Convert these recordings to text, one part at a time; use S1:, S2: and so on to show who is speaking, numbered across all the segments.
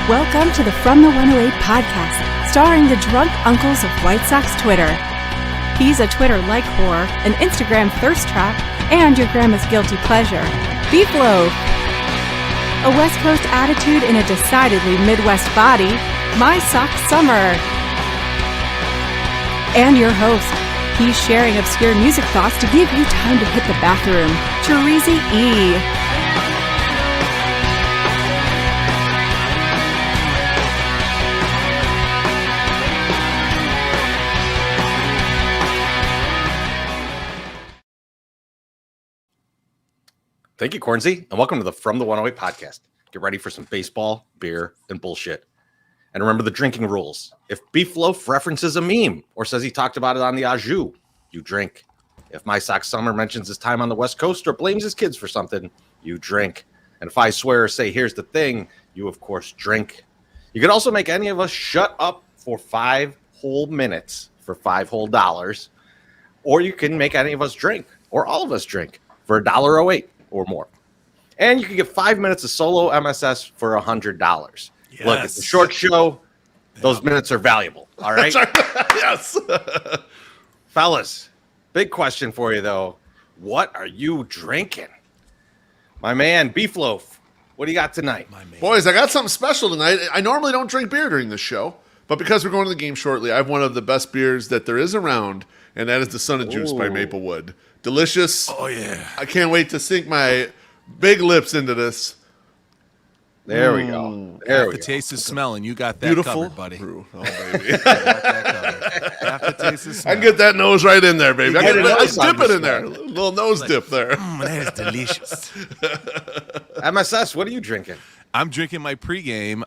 S1: Welcome to the From the 108 podcast, starring the drunk uncles of White Sox Twitter. He's a Twitter like whore, an Instagram thirst trap, and your grandma's guilty pleasure, Beef Loaf. A West Coast attitude in a decidedly Midwest body, My Sock Summer. And your host, he's sharing obscure music thoughts to give you time to hit the bathroom, Terezi E.
S2: Thank you, Cornsey, and welcome to the From the 108 podcast. Get ready for some baseball, beer, and bullshit. And remember the drinking rules. If Beef Loaf references a meme or says he talked about it on the Ajou, you drink. If My Sock Summer mentions his time on the West Coast or blames his kids for something, you drink. And if I swear or say, here's the thing, you, of course, drink. You could also make any of us shut up for 5 whole minutes for $5 whole, or you can make any of us drink, or all of us drink, for $1.08. Or more. And you can get 5 minutes of solo MSS for $100. Yes. Look, it's a short show. Those minutes are valuable. All right?
S3: Yes.
S2: Fellas, big question for you, though. What are you drinking? My man, Beef Loaf, what do you got tonight?
S3: Boys, I got something special tonight. I normally don't drink beer during this show, but because we're going to the game shortly, I have one of the best beers that there is around, and that is the Son of Juice by Maplewood. Delicious.
S4: Oh, yeah.
S3: I can't wait to sink my big lips into this.
S2: There we go. There we go.
S4: Taste the smell, and you got that
S3: Beautiful
S4: covered, buddy.
S3: Brew. Oh, baby.
S4: Half the taste the smell.
S3: I can get that nose right in there, baby. I dip it in there. A
S2: Smell.
S3: little nose dip there.
S4: That is delicious.
S2: MSS, what are you drinking?
S4: I'm drinking my pregame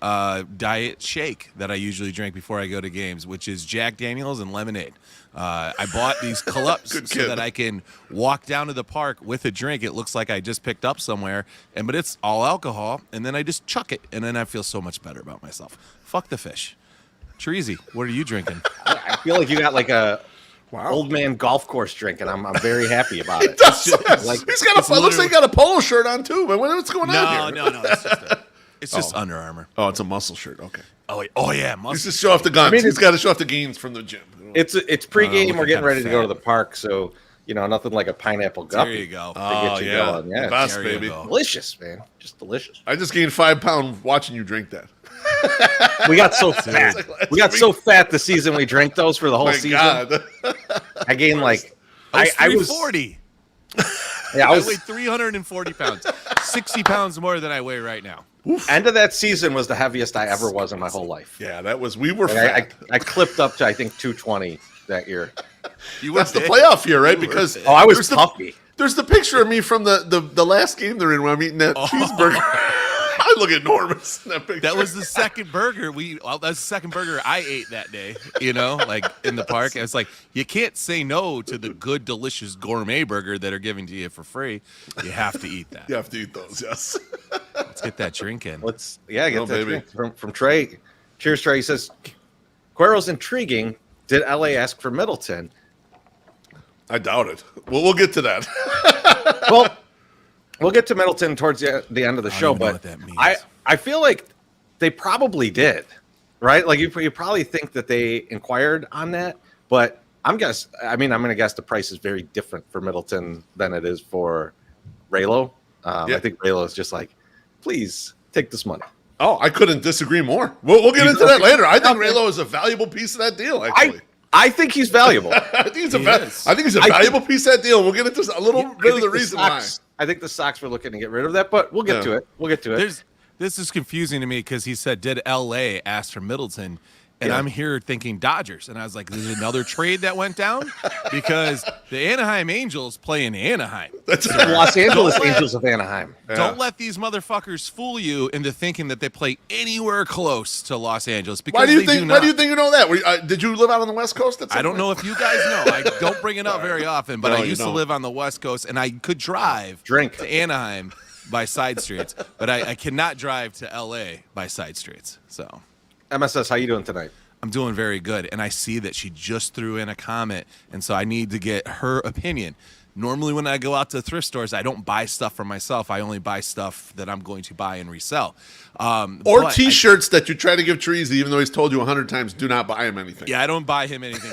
S4: diet shake that I usually drink before I go to games, which is Jack Daniels and lemonade. I bought these Clups so that I can walk down to the park with a drink. It looks like I just picked up somewhere, but it's all alcohol, and then I just chuck it, and then I feel so much better about myself. Fuck the fish. Treasy, what are you drinking?
S2: I feel like you got like a old man golf course drink, and I'm very happy about it.
S3: He's got looks like he got a polo shirt on too. But what's going on here?
S4: No. It's just Under Armour.
S3: Oh, it's a muscle shirt. Okay.
S4: Oh yeah, muscle.
S3: He's just show off the guns. He's got to show off the gains from the gym.
S2: It's pregame. We're getting ready to go to the park, so nothing like a pineapple guppy.
S4: There you go.
S2: To get you going. Yeah,
S3: the best, baby.
S2: Delicious, man. Just delicious.
S3: I just gained 5 pounds watching you drink that.
S2: We got so fat. We got so fat the season we drank those for the whole season.
S3: God.
S2: I gained like
S4: I was 340.
S2: Yeah,
S4: I weighed 340 pounds. 60 pounds more than I weigh right now.
S2: Oof. End of that season was the heaviest I ever was in my whole life.
S3: Yeah, we were fat.
S2: I clipped up to I think 220 that year.
S3: That's the playoff year, right? Because
S2: I was puffy.
S3: There's the picture of me from the last game they're in when I'm eating that cheeseburger. I look enormous in that picture.
S4: That was the second burger that's the second burger I ate that day, like in the park. It's like, you can't say no to the good, delicious gourmet burger that are giving to you for free. You have to eat that.
S3: You have to eat those, yes.
S4: Let's get that drink in.
S2: Get that drink from Trey. Cheers, Trey. He says, Cuero's intriguing. Did LA ask for Middleton?
S3: I doubt it. Well, we'll get to that.
S2: Well, we'll get to Middleton towards the end of the show, but I feel like they probably did, right? Like you probably think that they inquired on that, but I'm going to guess the price is very different for Middleton than it is for Raylo. I think Raylo is just like, please take this money.
S3: Oh, I couldn't disagree more. We'll get into that later. I think Raylo is a valuable piece of that deal, actually.
S2: I think he's valuable.
S3: I think he's a valuable piece of that deal. We'll get into a little bit of the reason why.
S2: I think the Sox were looking to get rid of that, but we'll get to it.
S4: This is confusing to me because he said, did LA ask for Middleton? And I'm here thinking Dodgers. And I was like, there's another trade that went down? Because the Anaheim Angels play in Anaheim.
S2: That's the Los Angeles Angels of Anaheim.
S4: Don't let these motherfuckers fool you into thinking that they play anywhere close to Los Angeles. Because
S3: why do you think you know that? Did you live out on the West Coast?
S4: I don't know if you guys know. I don't bring it up very often, but I used to live on the West Coast, and I could drive to Anaheim by side streets, but I cannot drive to L.A. by side streets. So,
S2: MSS, how you doing tonight?
S4: I'm doing very good, and I see that she just threw in a comment, and so I need to get her opinion. Normally when I go out to thrift stores, I don't buy stuff for myself. I only buy stuff that I'm going to buy and resell.
S3: Or T-shirts that you try to give Treasy, even though he's told you 100 times, do not buy him anything.
S4: Yeah, I don't buy him anything.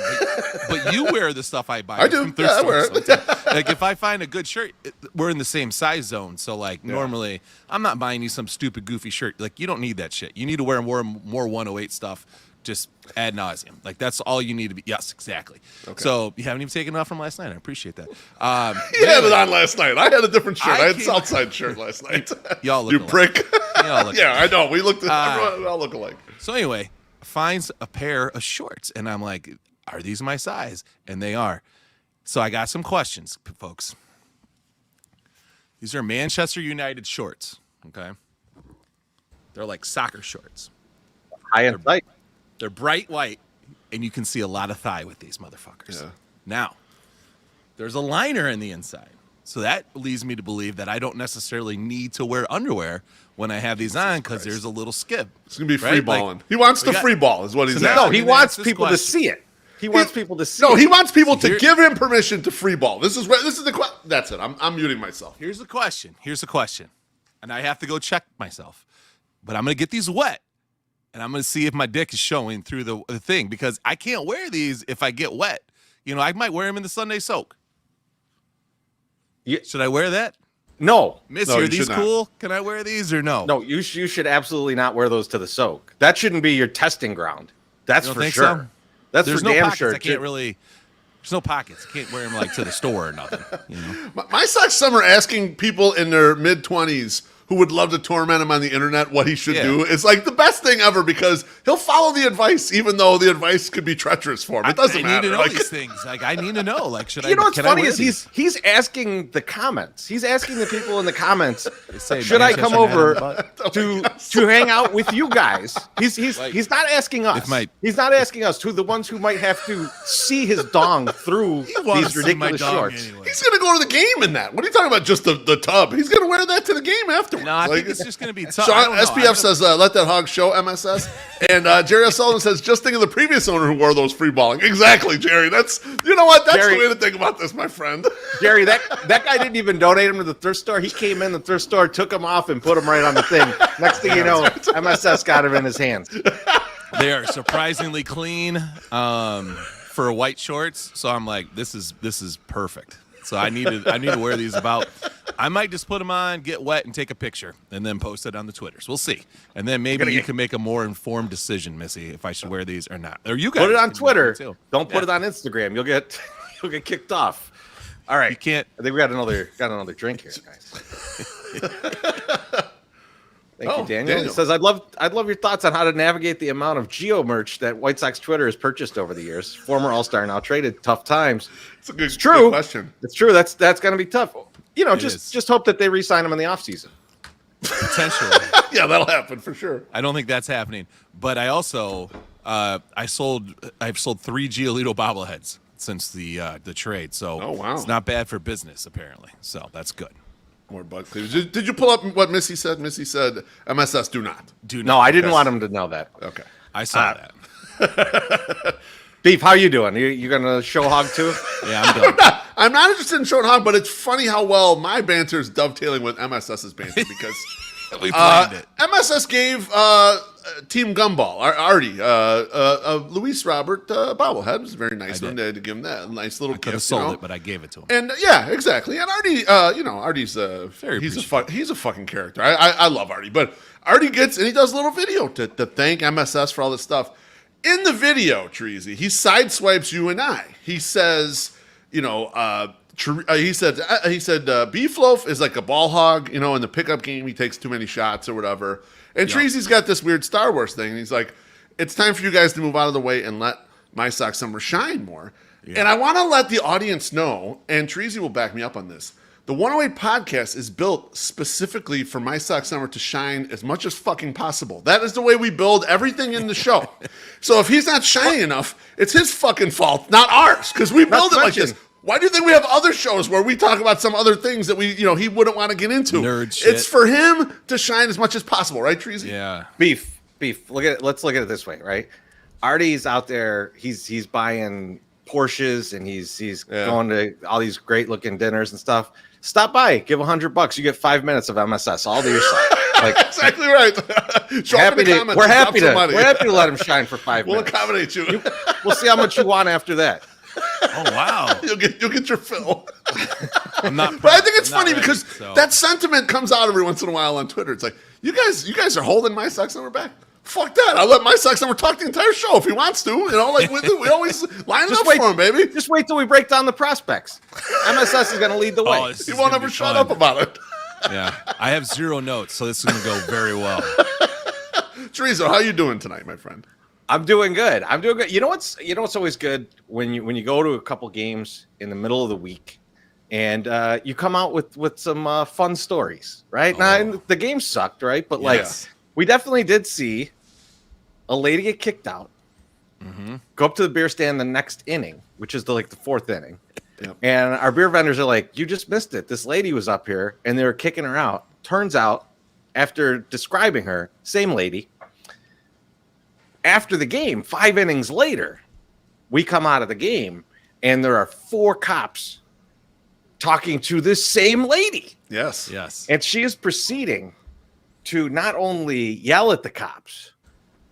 S4: But you wear the stuff I buy.
S3: I do.
S4: From thrift
S3: I wear
S4: stores.
S3: it.
S4: Like if I find a good shirt, we're in the same size zone. So like normally, I'm not buying you some stupid goofy shirt. Like you don't need that shit. You need to wear more 108 stuff. Just ad nauseum. Like that's all you need to be. Yes, exactly. Okay. So you haven't even taken it off from last night. I appreciate that.
S3: He had it on last night. I had a different shirt. I had Southside shirt last night.
S4: Y'all look
S3: you
S4: alike.
S3: prick.
S4: Y'all look
S3: yeah, alike. I know. We looked at everyone all look alike.
S4: So anyway, finds a pair of shorts, and I'm like, "Are these my size?" And they are. So I got some questions, folks. These are Manchester United shorts. Okay, they're like soccer shorts.
S2: High and tight.
S4: They're bright white, and you can see a lot of thigh with these motherfuckers. Yeah. Now, there's a liner in the inside. So that leads me to believe that I don't necessarily need to wear underwear when I have these on because there's a little skib.
S3: It's going to be free balling. Like, he wants to free ball is what he's saying.
S2: No, he wants people to see it. He wants people to see it.
S3: No, he wants people to give him permission to free ball. This is the question. That's it. I'm muting myself.
S4: Here's the question. And I have to go check myself. But I'm going to get these wet. And I'm going to see if my dick is showing through the thing because I can't wear these if I get wet. You know, I might wear them in the Sunday soak. Should I wear that?
S2: No.
S4: Miss, are these cool? Can I wear these or no?
S2: No, you should absolutely not wear those to the soak. That shouldn't be your testing ground. That's for sure. So? That's for damn sure.
S4: I can't really. There's no pockets. I can't wear them like to the store or nothing. You know?
S3: My socks some are asking people in their mid-20s who would love to torment him on the internet what he should do. It's like the best thing ever because he'll follow the advice even though the advice could be treacherous for him. It doesn't matter.
S4: I need to know these things. Like I need to know. Like should I?
S2: You know what's funny is he's asking the comments. He's asking the people in the comments. Should I come over to hang out with you guys? He's not asking us. He's not asking us. To the ones who might have to see his dong through these ridiculous shorts.
S3: Anyway. He's gonna go to the game in that. What are you talking about? Just the tub? He's gonna wear that to the game after.
S4: No, I think it's just going to be tough.
S3: Sean, SPF says, let that hog show MSS. And Jerry O'Sullivan says, just think of the previous owner who wore those free balling. Exactly, Jerry. You know what? That's Jerry, the way to think about this, my friend.
S2: Jerry, that guy didn't even donate him to the thrift store. He came in the thrift store, took them off, and put them right on the thing. Next thing you know, MSS got him in his hands.
S4: They are surprisingly clean for white shorts. So I'm like, this is perfect. So I need to wear these about. I might just put them on, get wet, and take a picture, and then post it on the Twitters. We'll see, and then maybe you can make a more informed decision, Missy, if I should wear these or not. Or you guys
S2: put it on Twitter. Don't put it on Instagram. You'll get kicked off. All right,
S4: you can't.
S2: I think we got another drink here, guys. Thank you, Daniel. He says, I'd love your thoughts on how to navigate the amount of geo merch that White Sox Twitter has purchased over the years. Former All-Star, now traded. Tough times.
S3: It's a good question.
S2: It's true. That's going to be tough. You know, just hope that they re-sign him in the offseason.
S4: Potentially.
S3: Yeah, that'll happen for sure.
S4: I don't think that's happening. But I also I've sold 3 Giolito bobbleheads since the trade. So it's not bad for business apparently. So that's good.
S3: More butt cleavage. Did you pull up what Missy said? Missy said MSS do not.
S2: No, I didn't want him to know that.
S3: Okay.
S4: I saw that.
S2: Beef, how you doing? You gonna show hog too?
S4: Yeah, I'm done.
S3: I'm not interested in showing hog, but it's funny how well my banter is dovetailing with MSS's banter because
S4: we planned it.
S3: MSS gave Team Gumball, Artie, Luis Robert bobblehead. It was very nice of him to give him that nice little gift.
S4: I could have sold it, but I gave it to him.
S3: And yeah, exactly. And Artie, Artie's he's a fucking character. I love Artie, but Artie gets and he does a little video to thank MSS for all this stuff. In the video, Treasy, he sideswipes you and I. He says, he said Beefloaf is like a ball hog. You know, in the pickup game, he takes too many shots or whatever. And Treasy's got this weird Star Wars thing. And he's like, it's time for you guys to move out of the way and let My Sock Summer shine more. Yeah. And I want to let the audience know, and Treasy will back me up on this, the 108 podcast is built specifically for My Sock Summer to shine as much as fucking possible. That is the way we build everything in the show. So if he's not shining enough, it's his fucking fault, not ours, because we build it like this. Why do you think we have other shows where we talk about some other things that he wouldn't want to get into?
S4: Nerd shit.
S3: It's for him to shine as much as possible, right, Treasy?
S4: Yeah.
S2: Beef. Let's look at it this way, right? Artie's out there. He's buying Porsches and he's going to all these great looking dinners and stuff. Stop by, give $100, you get 5 minutes of MSS all to yourself. Like,
S3: exactly right.
S2: We're happy to let him shine for 5 minutes.
S3: We'll accommodate you.
S2: We'll see how much you want after that.
S4: Oh wow!
S3: You'll get your fill.
S4: I'm not.
S3: But I think it's funny because that sentiment comes out every once in a while on Twitter. It's like you guys are holding my sex number back. Fuck that! I'll let my sex number talk the entire show if he wants to. You know, like we always line it up for him, baby.
S2: Just wait till we break down the prospects. MSS is going to lead the way.
S3: He won't ever shut up about it.
S4: Yeah, I have 0 notes, so this is going to go very well.
S3: Chorizo, how you doing tonight, my friend?
S2: I'm doing good. You know what's always good when you go to a couple games in the middle of the week, and you come out with some fun stories, right? Now the game sucked, right? But like we definitely did see a lady get kicked out, go up to the beer stand the next inning, which is the fourth inning, and our beer vendors are like, "You just missed it. This lady was up here, and they were kicking her out." Turns out, after describing her, same lady. After the game, 5 innings later, we come out of the game, and there are 4 cops talking to this same lady.
S3: Yes.
S2: And she is proceeding to not only yell at the cops,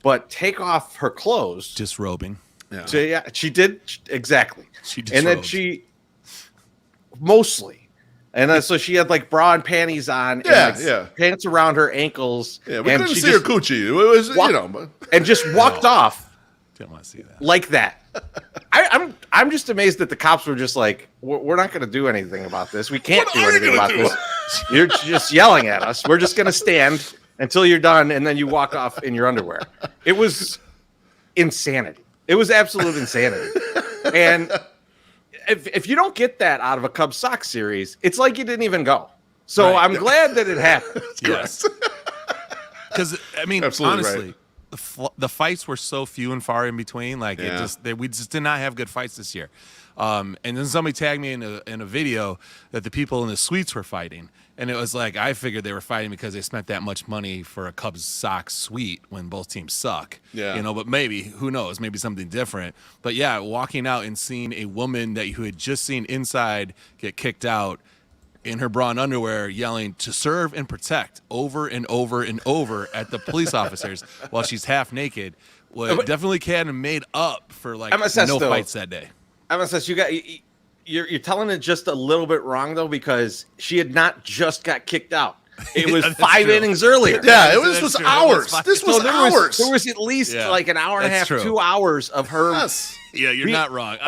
S2: but take off her clothes.
S4: Disrobing.
S2: Yeah. She did. Exactly.
S4: She disrobed.
S2: And then mostly. And then, so she had bra and panties on, and pants around her ankles.
S3: Yeah, we couldn't see her coochie. It was,
S2: and just walked off.
S4: Didn't want to see that
S2: like that. I'm just amazed that the cops were just like, we're not going to do anything about this. We can't do anything about this. You're just yelling at us. We're just going to stand until you're done, and then you walk off in your underwear. It was insanity. It was absolute insanity. And if you don't get that out of a Cubs Sox series, it's like you didn't even go. So I'm glad that it happened.
S4: Yes. Because, I mean,
S3: absolutely
S4: honestly, the fights were so few and far in between. We just did not have good fights this year. And then somebody tagged me in a video that the people in the suites were fighting. And it was like, I figured they were fighting because they spent that much money for a Cubs Sox suite when both teams suck.
S3: Yeah.
S4: But maybe, who knows, maybe something different. But yeah, walking out and seeing a woman that you had just seen inside get kicked out in her bra and underwear yelling to serve and protect over and over and over at the police officers while she's half naked definitely kind of made up for no fights that day.
S2: MSS, you're telling it just a little bit wrong though, because she had not just got kicked out. It was 5 innings earlier.
S3: Yeah, this was hours. This was hours.
S2: There was at least an hour and a half, 2 hours of her.
S3: Yes.
S4: Yeah, you're not wrong.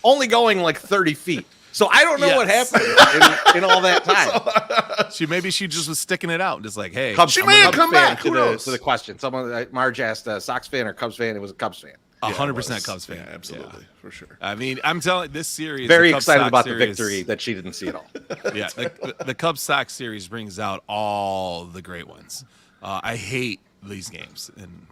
S2: Only going like 30 feet. So I don't know what happened in all that time.
S4: She just was sticking it out, just like, hey.
S3: She may have come back.
S2: To the question. Someone, Marge asked, Sox fan or Cubs fan? It was a Cubs fan.
S4: 100% Cubs fan.
S3: Yeah, absolutely, for sure.
S4: I mean, I'm telling this series.
S2: Very excited about the victory that she didn't see at all.
S4: Yeah, the Cubs Sox series brings out all the great ones. I hate these games and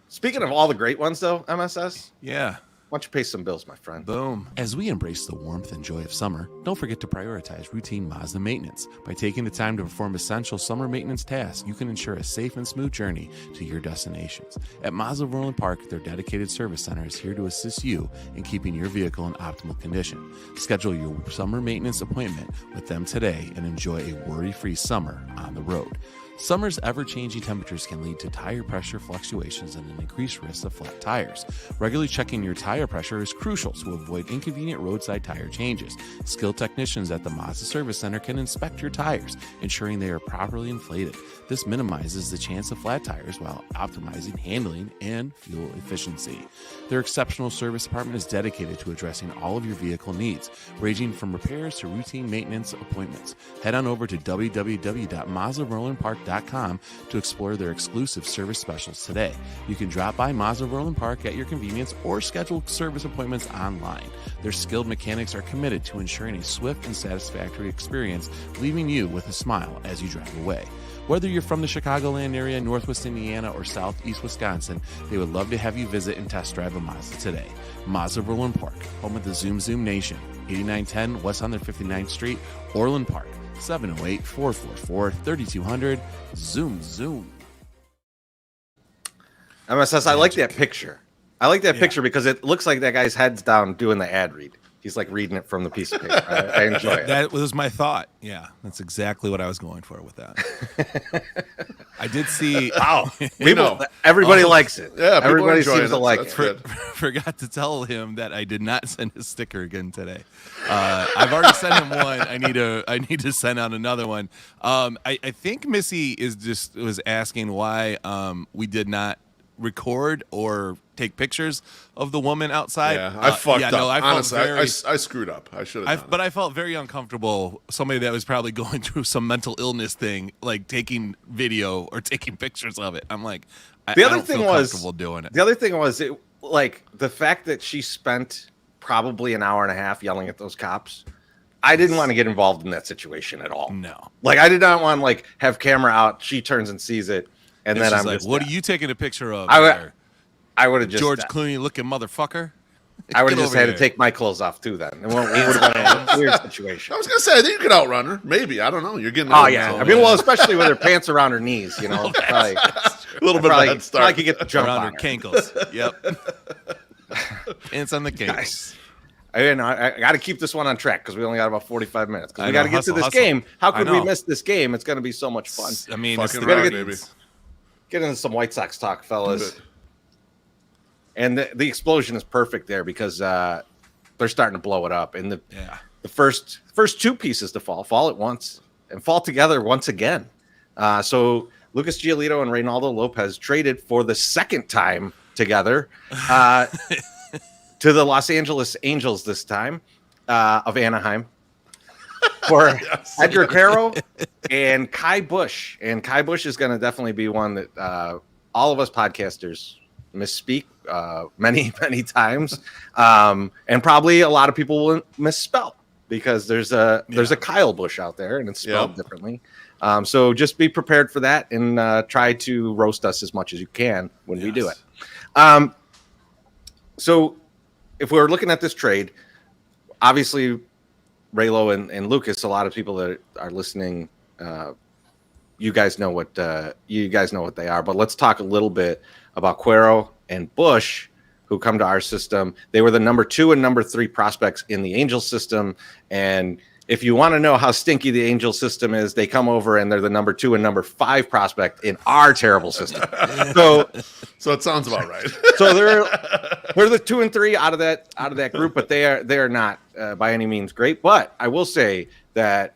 S2: Speaking of all the great ones, though, MSS.
S4: Yeah.
S2: Why don't you pay some bills, my friend?
S4: Boom. As we embrace the warmth and joy of summer, don't forget to prioritize routine Mazda maintenance. By taking the time to perform essential summer maintenance tasks, you can ensure a safe and smooth journey to your destinations. At Mazda of Orland Park, their dedicated service center is here to assist you in keeping your vehicle in optimal condition. Schedule your summer maintenance appointment with them today and enjoy a worry-free summer on the road. Summer's ever-changing temperatures can lead to tire pressure fluctuations and an increased risk of flat tires. Regularly checking your tire pressure is crucial to avoid inconvenient roadside tire changes. Skilled technicians at the Mazda Service Center can inspect your tires, ensuring they are properly inflated. This minimizes the chance of flat tires while optimizing handling and fuel efficiency. Their exceptional service department is dedicated to addressing all of your vehicle needs, ranging from repairs to routine maintenance appointments. Head on over to www.mazdarolandpark.com to explore their exclusive service specials today. You can drop by Mazda of Orland Park at your convenience or schedule service appointments online. Their skilled mechanics are committed to ensuring a swift and satisfactory experience, leaving you with a smile as you drive away. Whether you're from the Chicagoland area, Northwest Indiana, or Southeast Wisconsin, they would love to have you visit and test drive a Mazda today. Mazda of Orland Park, home of the Zoom Zoom Nation, 8910 West 159th Street, Orland Park, 708-444-3200. Zoom Zoom.
S2: MSS, I like that picture. I like that picture because it looks like that guy's head's down doing the ad read. He's like reading it from the piece of paper. I enjoy it.
S4: That was my thought. Yeah, that's exactly what I was going for with that. I did see.
S2: Wow, everybody likes it.
S3: Yeah,
S2: everybody seems to like it.
S4: Forgot to tell him that I did not send a sticker again today. I've already sent him one. I need to send out another one. I think Missy was asking why we did not record or take pictures of the woman outside.
S3: Yeah, I fucked up.
S4: No,
S3: Honestly, I screwed up. I should have.
S4: But I felt very uncomfortable. Somebody that was probably going through some mental illness thing, like taking video or taking pictures of it. I'm like, I don't feel comfortable doing it.
S2: The other thing was, like the fact that she spent probably an hour and a half yelling at those cops. I didn't want to get involved in that situation at all.
S4: No,
S2: like I did not want to have camera out. She turns and sees it. And then I'm
S4: like, what are you taking a picture of?
S2: I would have just
S4: George Clooney looking motherfucker.
S2: I would have just had to take my clothes off too. Then it would have been a weird situation.
S3: I was gonna say I think you could outrun her. Maybe I don't know. You're getting.
S2: Oh yeah. I mean, well, especially with her pants around her knees. You know, probably,
S3: a little bit of a head start.
S2: I could get the jump
S4: around
S2: on
S4: her cankles. Yep. Pants on the cankles.
S2: I got to keep this one on track because we only got about 45 minutes. Because we got to get to this game. How could we miss this game? It's going to be so much fun.
S4: I mean,
S2: get into some White Sox talk, fellas. And the explosion is perfect there because they're starting to blow it up. And the first two pieces to fall at once and fall together once again. So Lucas Giolito and Reynaldo Lopez traded for the second time together to the Los Angeles Angels this time of Anaheim for Edgar Quero and Kai Bush. And Kai Bush is going to definitely be one that all of us podcasters misspeak many, many times. And probably a lot of people will misspell because there's a Kyle Bush out there and it's spelled differently. So just be prepared for that and try to roast us as much as you can when we do it. So if we're looking at this trade, obviously Raylo and Lucas, a lot of people that are listening, you guys know what they are. But let's talk a little bit about Quero and Bush, who come to our system. They were the number 2 and number 3 prospects in the Angels system. And if you want to know how stinky the Angels system is, they come over and they're the number 2 and number 5 prospect in our terrible system. So
S3: it sounds about right.
S2: So they're the 2 and 3 out of that group, but they are not by any means great. But I will say that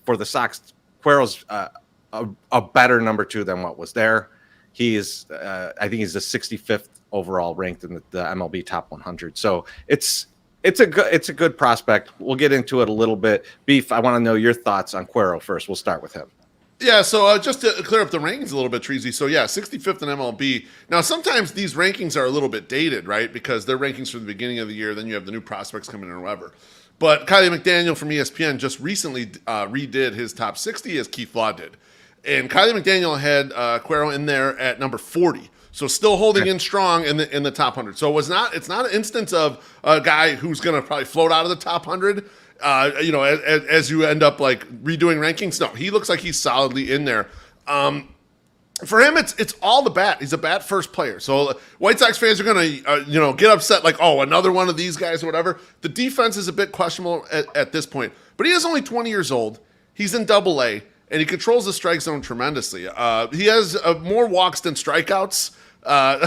S2: for the Sox, Quero's a better number 2 than what was there. He is, I think he's the 65th overall ranked in the MLB top 100. So it's a good prospect. We'll get into it a little bit. Beef, I want to know your thoughts on Quero first. We'll start with him.
S3: Yeah, so just to clear up the rankings a little bit, Treasy. So, 65th in MLB. Now, sometimes these rankings are a little bit dated, right? Because they're rankings from the beginning of the year. Then you have the new prospects coming in or whatever. But Kylie McDaniel from ESPN just recently redid his top 60 as Keith Law did. And Kylie McDaniel had Quero in there at number 40. So still holding in strong in the top 100. So it's not an instance of a guy who's going to probably float out of the top 100, as you end up like redoing rankings. No, he looks like he's solidly in there. For him, it's all the bat. He's a bat first player. So White Sox fans are going to get upset like, oh, another one of these guys or whatever. The defense is a bit questionable at this point. But he is only 20 years old. He's in Double-A, and he controls the strike zone tremendously. He has more walks than strikeouts.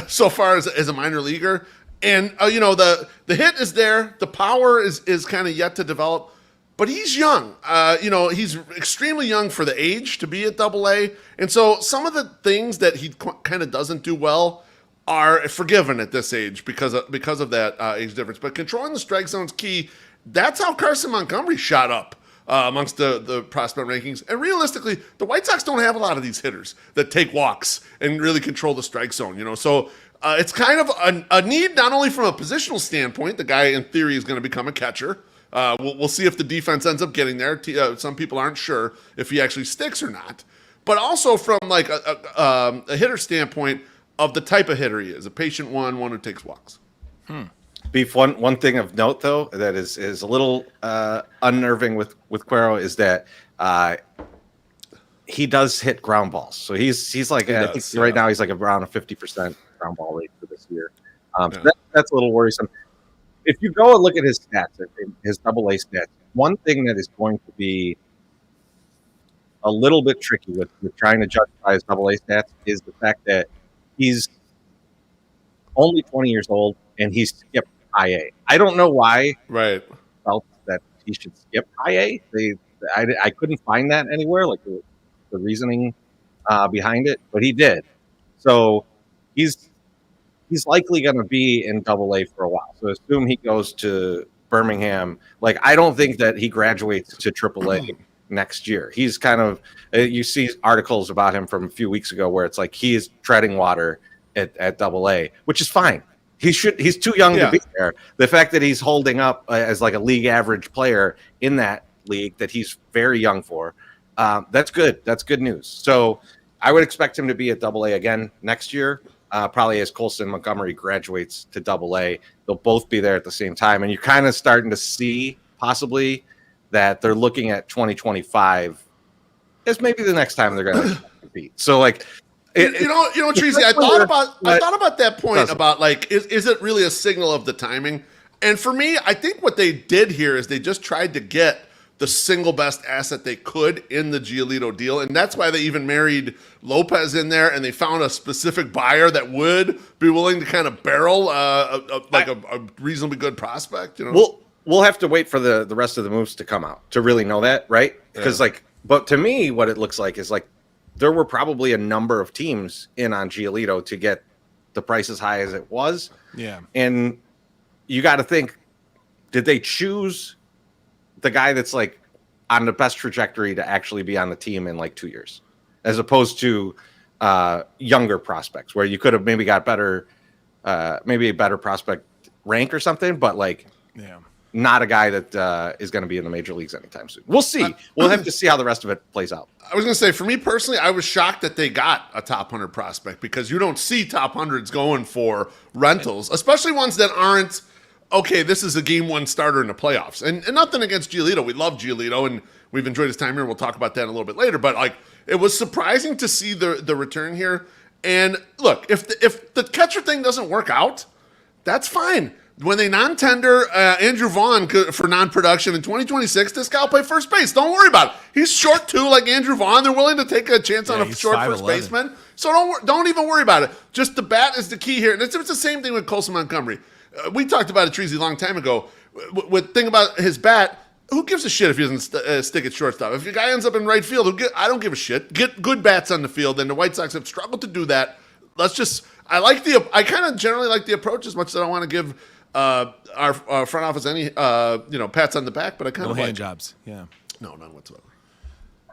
S3: So far as a minor leaguer. And, the hit is there. The power is kind of yet to develop. But he's young. He's extremely young for the age to be at Double-A. And so some of the things that he kind of doesn't do well are forgiven at this age because of that age difference. But controlling the strike zone is key. That's how Carson Montgomery shot up amongst the prospect rankings. And realistically, the White Sox don't have a lot of these hitters that take walks and really control the strike zone, So it's kind of a need, not only from a positional standpoint. The guy, in theory, is going to become a catcher. We'll see if the defense ends up getting there. Some people aren't sure if he actually sticks or not. But also from like a hitter standpoint of the type of hitter he is, a patient one who takes walks.
S2: Beef, one thing of note, though, that is a little unnerving with Quero is that he does hit ground balls. So he's like, I think right now he's like around a 50% ground ball rate for this year. So that's a little worrisome. If you go and look at his stats, his AA stats, one thing that is going to be a little bit tricky with trying to justify his AA stats is the fact that he's only 20 years old and he's skipped IA. I don't know why felt that he should skip IA. I couldn't find that anywhere, like the reasoning behind it, but he did. So he's likely going to be in AA for a while. So assume he goes to Birmingham. Like, I don't think that he graduates to AAA next year. He's kind of, you see articles about him from a few weeks ago where it's like he's treading water at AA, which is fine. He's too young to be there. The fact that he's holding up as like a league average player in that league that he's very young for, that's good. That's good news. So I would expect him to be at AA again next year. Probably as Colson Montgomery graduates to AA, they'll both be there at the same time. And you're kind of starting to see possibly that they're looking at 2025 as maybe the next time they're going to compete. So like,
S3: you know, Treasy, I thought about that point about like, is it really a signal of the timing? And for me, I think what they did here is they just tried to get the single best asset they could in the Giolito deal. And that's why they even married Lopez in there, and they found a specific buyer that would be willing to kind of barrel a reasonably good prospect. You know,
S2: we'll have to wait for the rest of the moves to come out to really know that, right? Because but to me, what it looks like is like there were probably a number of teams in on Giolito to get the price as high as it was.
S4: Yeah.
S2: And you got to think, did they choose the guy that's like on the best trajectory to actually be on the team in like 2 years, as opposed to younger prospects where you could have maybe got better, maybe a better prospect rank or something, but like, not a guy that is going to be in the major leagues anytime soon. We'll see. We'll have to see how the rest of it plays out.
S3: I was going to say, for me personally, I was shocked that they got a top 100 prospect because you don't see top 100s going for rentals, especially ones that aren't, okay, this is a game one starter in the playoffs. And nothing against Giolito. We love Giolito, and we've enjoyed his time here. We'll talk about that a little bit later. But like, it was surprising to see the return here. And look, if the catcher thing doesn't work out, that's fine. When they non-tender Andrew Vaughn for non-production in 2026, this guy will play first base. Don't worry about it. He's short too, like Andrew Vaughn. They're willing to take a chance on a short 5'11" first baseman. So don't even worry about it. Just the bat is the key here. And it's the same thing with Colson Montgomery. We talked about it, Treasy, a long time ago. With thing about his bat, who gives a shit if he doesn't stick at shortstop? If your guy ends up in right field, I don't give a shit. Get good bats on the field, and the White Sox have struggled to do that. I kind of generally like the approach as much as I don't want to give our front office any pats on the back, but I kind of
S4: hand jobs. Yeah,
S3: no, none whatsoever.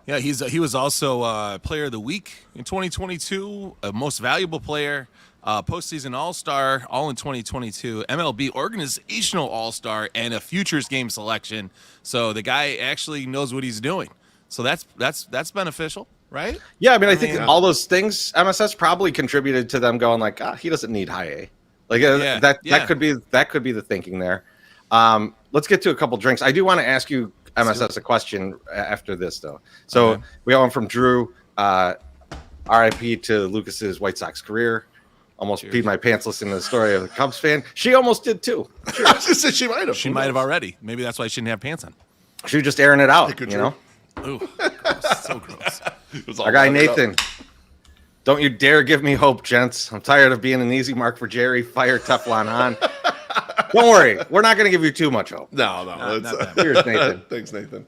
S4: Yeah, he was also Player of the Week in 2022, a Most Valuable Player, postseason All-Star, all in 2022, MLB Organizational All-Star, and a Futures Game selection. So the guy actually knows what he's doing. So that's beneficial, right?
S2: Yeah, I mean, I think all those things, MSS probably contributed to them going like, he doesn't need high A. Like that could be the thinking there. Let's get to a couple drinks. I do want to ask you, MSS, a question after this though. So we got one from Drew. RIP to Lucas's White Sox career. Almost peed my pants listening to the story of the Cubs fan. She almost did too.
S3: I was gonna say she might have.
S4: She might have already. Maybe that's why she didn't have pants on.
S2: She was just airing it out. You know.
S4: Ooh, gross. So gross.
S2: Our guy Nathan. Don't you dare give me hope, gents. I'm tired of being an easy mark for Jerry. Fire Teflon on. Don't worry. We're not going to give you too much hope.
S3: No.
S2: Here's Nathan.
S3: Thanks, Nathan.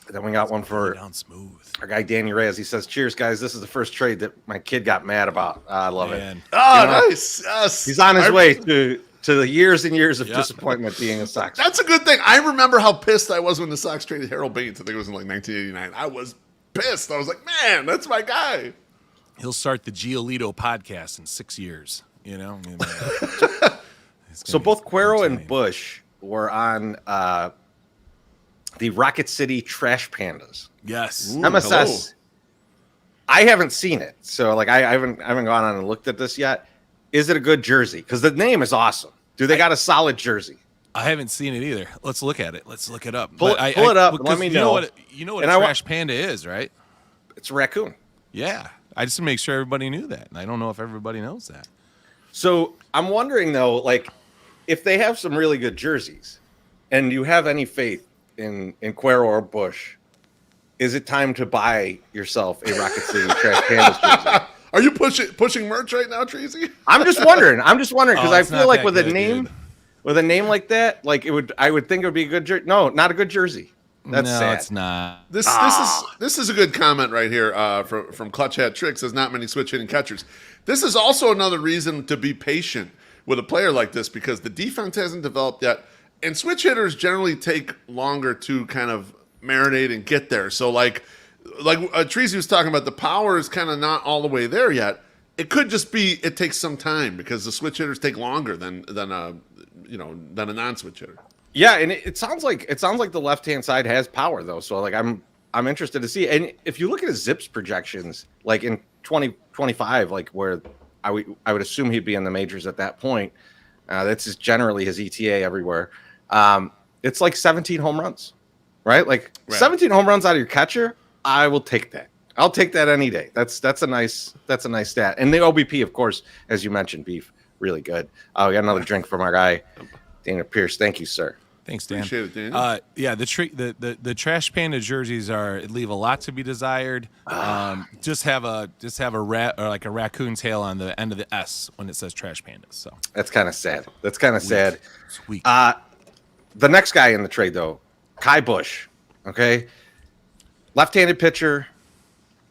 S2: Then we got one for
S4: down smooth.
S2: Our guy Danny Reyes. He says, cheers, guys. This is the first trade that my kid got mad about. I love it.
S3: Oh, nice. Yes.
S2: He's on his way to the years and years of disappointment being a Sox.
S3: That's a good thing. I remember how pissed I was when the Sox traded Harold Baines. I think it was in like 1989. I was pissed. I was like, man, that's my guy.
S4: He'll start the Giolito podcast in 6 years. You know.
S2: So both Cuero and Bush were on the Rocket City Trash Pandas.
S4: Yes.
S2: Ooh, MSS. Hello. I haven't seen it, so like I haven't gone on and looked at this yet. Is it a good jersey? Because the name is awesome. Do they got a solid jersey?
S4: I haven't seen it either. Let's look at it. Let's look it up.
S2: Pull it up. Let me know.
S4: You know what a trash panda is, right?
S2: It's a raccoon.
S4: Yeah. I just make sure everybody knew that, and I don't know if everybody knows that.
S2: So I'm wondering though, like, if they have some really good jerseys, and you have any faith in Cuero or Bush, is it time to buy yourself a Rocket City Trash Pandas jersey?
S3: Are you pushing merch right now, Tracy?
S2: I'm just wondering because I feel like with a name,
S4: dude.
S2: with a name like that, like I would think it would be a good jersey. No, not a good jersey. That's sad.
S4: It's not.
S3: This is a good comment right here from Clutch Hat Tricks. There's not many switch hitting catchers. This is also another reason to be patient with a player like this because the defense hasn't developed yet, and switch hitters generally take longer to kind of marinate and get there. So like Treasy was talking about, the power is kind of not all the way there yet. It could just be it takes some time because the switch hitters take longer than a non-switch hitter.
S2: Yeah, and it sounds like the left-hand side has power though. So like I'm interested to see. And if you look at his ZiPS projections, like in 2025, like where I would assume he'd be in the majors at that point. That's just generally his ETA everywhere. It's like 17 home runs, right? Like 17 home runs out of your catcher. I will take that. I'll take that any day. That's a nice stat. And the OBP, of course, as you mentioned, Beef, really good. We got another drink from our guy, Dana Pierce. Thank you, sir.
S4: Thanks, Dan.
S3: Appreciate it, Dan.
S4: Yeah, the Trash Panda jerseys leave a lot to be desired. Just have a rat or like a raccoon tail on the end of the S when it says Trash Pandas. So
S2: that's kind of sad. Sad.
S4: Sweet.
S2: The next guy in the trade though, Kai Bush. Okay, left-handed pitcher.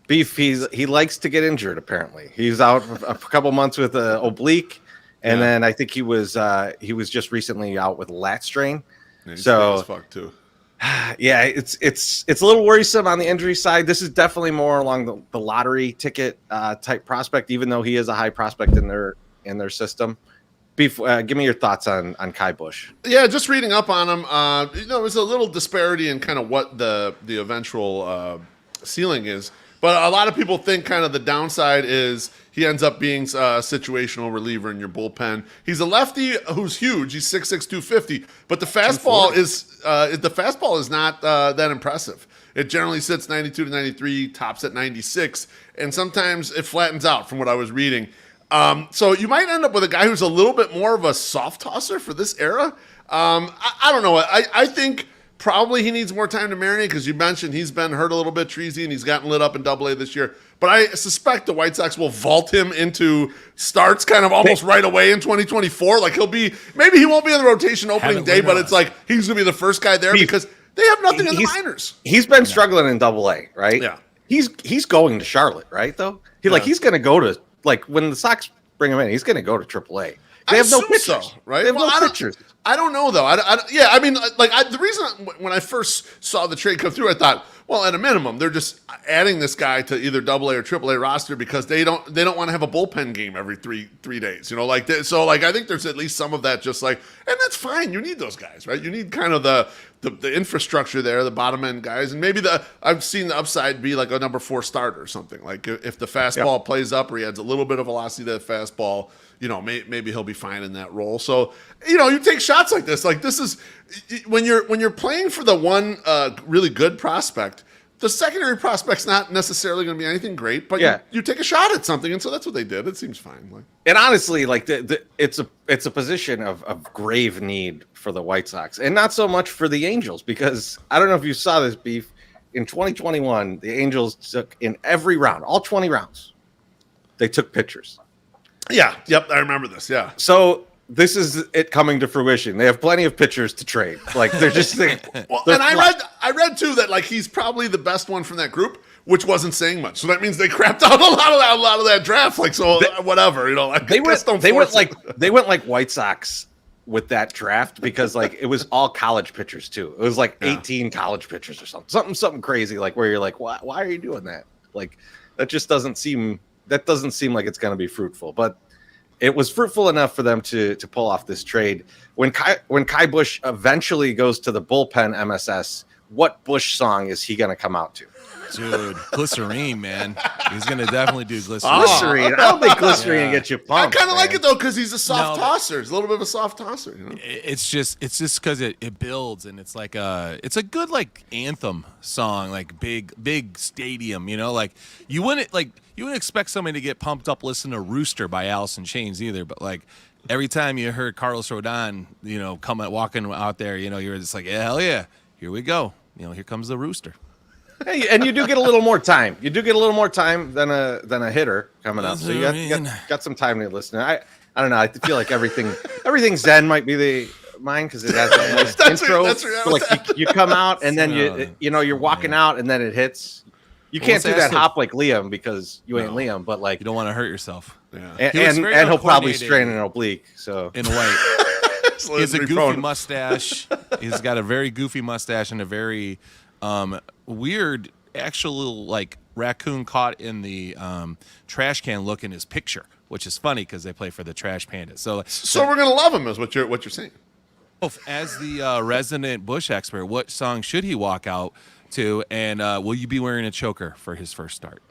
S2: Beef. He likes to get injured. Apparently, he's out for a couple months with an oblique, and then I think he was just recently out with a lat strain.
S3: Yeah,
S2: so
S3: as fuck too.
S2: Yeah, it's a little worrisome on the injury side. This is definitely more along the lottery ticket type prospect, even though he is a high prospect in their system. Beef, give me your thoughts on Kai Bush.
S3: Yeah, just reading up on him. There's a little disparity in kind of what the eventual ceiling is. But a lot of people think kind of the downside is he ends up being a situational reliever in your bullpen. He's a lefty who's huge. He's 6'6", 250. But the fastball is not that impressive. It generally sits 92 to 93, tops at 96, and sometimes it flattens out from what I was reading. So you might end up with a guy who's a little bit more of a soft tosser for this era. I don't know. I think probably he needs more time to marinate because you mentioned he's been hurt a little bit, Treasy, and he's gotten lit up in Double-A this year. But I suspect the White Sox will vault him into starts kind of almost right away in 2024. Like maybe he won't be in the rotation opening day, but it's like he's going to be the first guy there because they have nothing in the minors.
S2: He's been struggling in Double-A, right?
S3: Yeah.
S2: He's going to Charlotte, right? Though he's going to go to, like, when the Sox bring him in, he's going to go to Triple-A. They have no pitchers,
S3: so, right?
S2: They have no pitchers.
S3: I don't know though. The reason when I first saw the trade come through, I thought, well, at a minimum, they're just adding this guy to either Double-A or Triple-A roster because they don't want to have a bullpen game every three days. So I think there's at least some of that. Just like, and that's fine. You need those guys, right? You need kind of the infrastructure there, the bottom end guys, and maybe I've seen the upside be like a number 4 starter or something. Like if the fastball plays up or he adds a little bit of velocity to the fastball, maybe he'll be fine in that role. So, you take shots like this. Like this is when you're playing for the one really good prospect. The secondary prospect's not necessarily going to be anything great, but you take a shot at something, and so that's what they did. It seems fine.
S2: And honestly, it's a position of grave need for the White Sox, and not so much for the Angels, because I don't know if you saw this, Beef. In 2021, the Angels took in every round, all 20 rounds, they took pitchers.
S3: Yeah, yep, I remember this. Yeah,
S2: so this is it coming to fruition. They have plenty of pitchers to trade. Like they're just
S3: well, and I read too that like he's probably the best one from that group, which wasn't saying much. So that means they crapped out a lot of that draft. Like whatever, like
S2: they went like White Sox with that draft because like it was all college pitchers too. It was like 18 college pitchers or something crazy like where you're like, why are you doing that? Like that just doesn't seem like it's going to be fruitful, but it was fruitful enough for them to pull off this trade. When Kai Bush eventually goes to the bullpen MSS, what Bush song is he going to come out to?
S4: Dude, Glycerine, man. He's going to definitely do Glycerine.
S2: Glycerine. I don't think Glycerine gets you pumped.
S3: I kind of like it though because he's a soft tosser. He's a little bit of a soft tosser. You know?
S4: It's just because it builds, and it's like it's a good like anthem song, like big stadium. You know, like you wouldn't expect somebody to get pumped up listening to Rooster by Alice in Chains either, but like every time you heard Carlos Rodon, you know, walking out there, you know, you're just like, yeah, hell yeah, here we go. You know, here comes the Rooster.
S2: Hey, and you do get a little more time. You do get a little more time than a hitter coming up. So you got some time to listen. I don't know. I feel like everything Zen might be mine because it has that nice intro. So like you come out and then you're walking out and then it hits. You can't do that hop like Liam because you ain't Liam, but like
S4: you don't want to hurt yourself.
S2: Yeah. And he'll probably strain an oblique. So
S4: in white. He has a goofy mustache. He's got a very goofy mustache and a very weird, actual like raccoon caught in the trash can look in his picture, which is funny because they play for the Trash Pandas. So
S3: we're gonna love him, is what you're saying.
S4: As the resident Bush expert, what song should he walk out to, and will you be wearing a choker for his first start?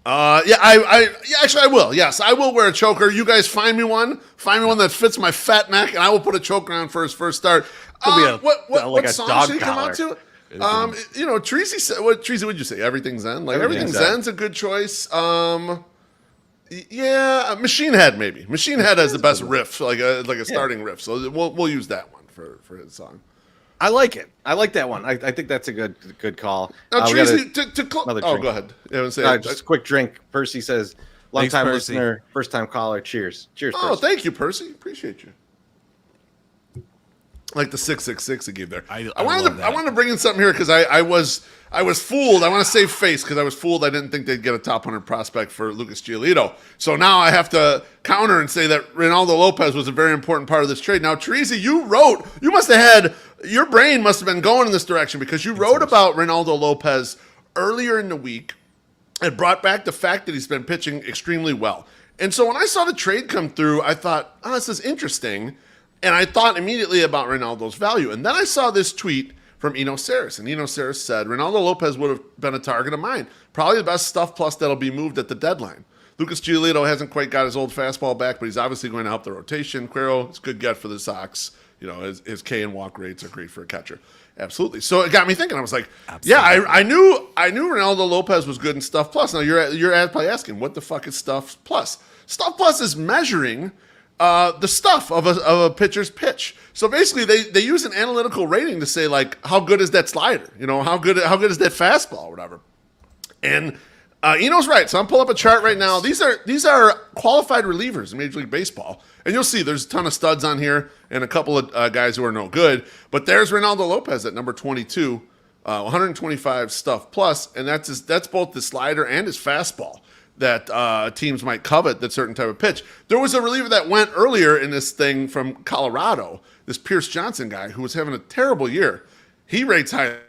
S3: Actually I will. Yes, I will wear a choker. You guys find me one that fits my fat neck, and I will put a choker on for his first start. What song should he come out to? You know, Treasy said. Treasy, would you say? Everything Zen. Like everything Zen's a good choice. Yeah, Machine Head maybe. Machine Head has the best riff, like a starting riff. So we'll use that one for his song.
S2: I like it. I like that one. I think that's a good call.
S3: Now, Treasy, go ahead.
S2: Just a quick drink. Percy says, long time listener, first time caller. Cheers. Cheers.
S3: Oh,
S2: Percy.
S3: Thank you, Percy. Appreciate you. Like the 666 he gave there. I wanted to bring in something here because I was fooled. I want to save face because I was fooled. I didn't think they'd get a top 100 prospect for Lucas Giolito. So now I have to counter and say that Reynaldo Lopez was a very important part of this trade. Now, Treasy, your brain must have been going in this direction because you wrote about Reynaldo Lopez earlier in the week and brought back the fact that he's been pitching extremely well. And so when I saw the trade come through, I thought, this is interesting. And I thought immediately about Reynaldo's value. And then I saw this tweet from Eno Saris. And Eno Saris said, Reynaldo Lopez would have been a target of mine. Probably the best stuff plus that'll be moved at the deadline. Lucas Giolito hasn't quite got his old fastball back, but he's obviously going to help the rotation. Quero is a good get for the Sox. You know, his K and walk rates are great for a catcher. Absolutely. So it got me thinking. I was like, I knew Reynaldo Lopez was good in stuff plus. Now you're probably asking, what the fuck is stuff plus? Stuff plus is measuring the stuff of a pitcher's pitch. So basically, they use an analytical rating to say like, how good is that slider? You know, how good is that fastball or whatever. And Eno's right. So I'm pulling up a chart right now. These are qualified relievers in Major League Baseball, and you'll see there's a ton of studs on here and a couple of guys who are no good. But there's Reynaldo Lopez at number 22, 125 stuff plus, and that's both the slider and his fastball that teams might covet, that certain type of pitch. There was a reliever that went earlier in this thing from Colorado, this Pierce Johnson guy who was having a terrible year. He rates highly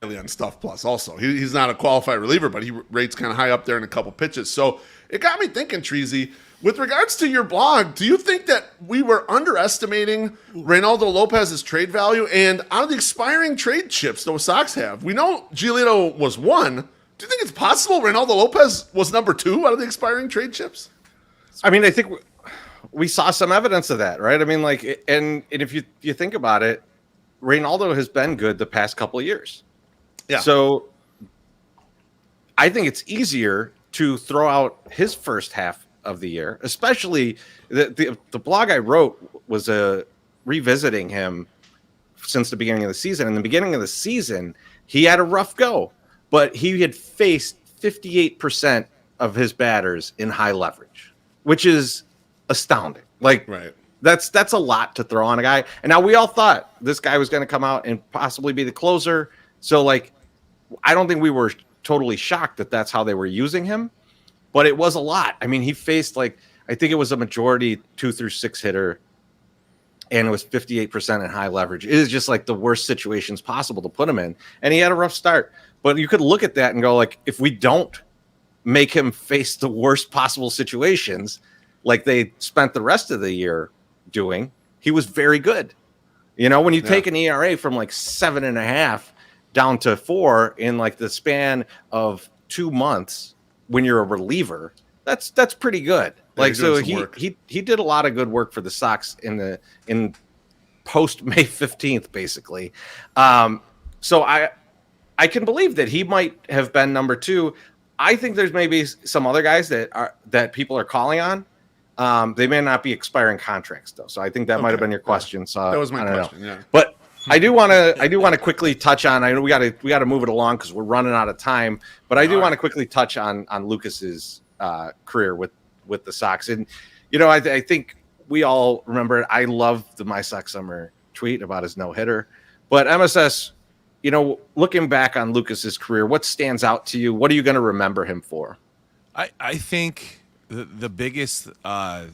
S3: on stuff plus also. He's not a qualified reliever, but he rates kind of high up there in a couple pitches. So it got me thinking, Treasy, with regards to your blog, do you think that we were underestimating Reynaldo Lopez's trade value? And out of the expiring trade chips the Sox have, we know Giolito was one. Do you think it's possible Reynaldo Lopez was number 2 out of the expiring trade chips?
S2: I mean, I think we saw some evidence of that, right? I mean, like, and if you think about it, Reynaldo has been good the past couple of years. Yeah. So I think it's easier to throw out his first half of the year, especially the blog I wrote was revisiting him since the beginning of the season. In the beginning of the season, he had a rough go. But he had faced 58% of his batters in high leverage, which is astounding. Like, right. That's a lot to throw on a guy. And now we all thought this guy was going to come out and possibly be the closer. So, like, I don't think we were totally shocked that that's how they were using him. But it was a lot. I mean, he faced, like, I think it was a majority 2 through 6 hitter, and it was 58% in high leverage. It is just, like, the worst situations possible to put him in. And he had a rough start. But you could look at that and go, like, if we don't make him face the worst possible situations, like they spent the rest of the year doing, he was very good. You know, when you take an ERA from like 7.5 down to 4 in like the span of 2 months when you're a reliever, that's pretty good. Like, so he did a lot of good work for the Sox in post May 15th, basically. So I can believe that he might have been number 2. I think there's maybe some other guys that people are calling on. They may not be expiring contracts though. So I think that might have been your question. So
S3: that was my question. Yeah.
S2: But I do want to quickly touch on, I know we got to move it along because we're running out of time, but I do want to quickly touch on Lucas's career with the Sox. And, I think we all remember, I love the My Sox Summer tweet about his no-hitter, but MSS, looking back on Lucas's career, what stands out to you? What are you going to remember him for?
S4: I think the biggest, I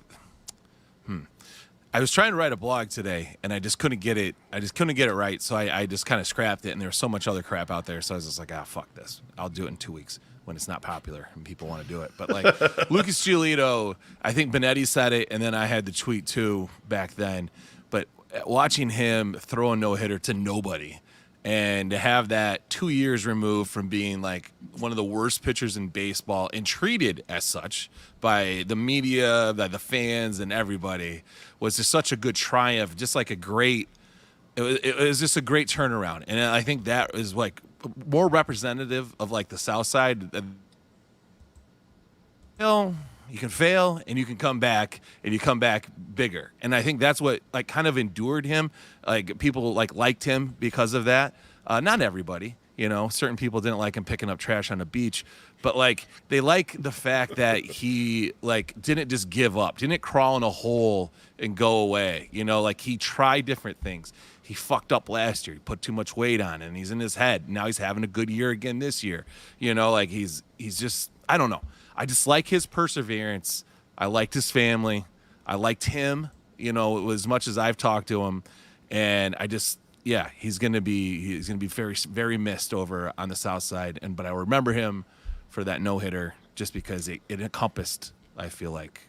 S4: was trying to write a blog today and I just couldn't get it. Right. So I just kind of scrapped it, and there's so much other crap out there. So I was just like, fuck this. I'll do it in 2 weeks when it's not popular and people want to do it. But like Lucas Giolito, I think Benetti said it, and then I had the tweet too back then. But watching him throw a no-hitter to nobody, and to have that 2 years removed from being like one of the worst pitchers in baseball and treated as such by the media, by the fans, and everybody, was just such a good triumph. Just like it was just a great turnaround. And I think that is like more representative of like the South Side. You can fail and you can come back, and you come back bigger. And I think that's what like kind of endured him. Like people liked him because of that. Not everybody, certain people didn't like him picking up trash on the beach, but like they like the fact that he like didn't just give up, didn't crawl in a hole and go away. Like he tried different things. He fucked up last year. He put too much weight on, and he's in his head. Now he's having a good year again this year. Like he's just, I don't know. I just like his perseverance. I liked his family. I liked him, as much as I've talked to him. And I just, he's going to be very, very missed over on the South Side. But I remember him for that no-hitter just because it encompassed, I feel like,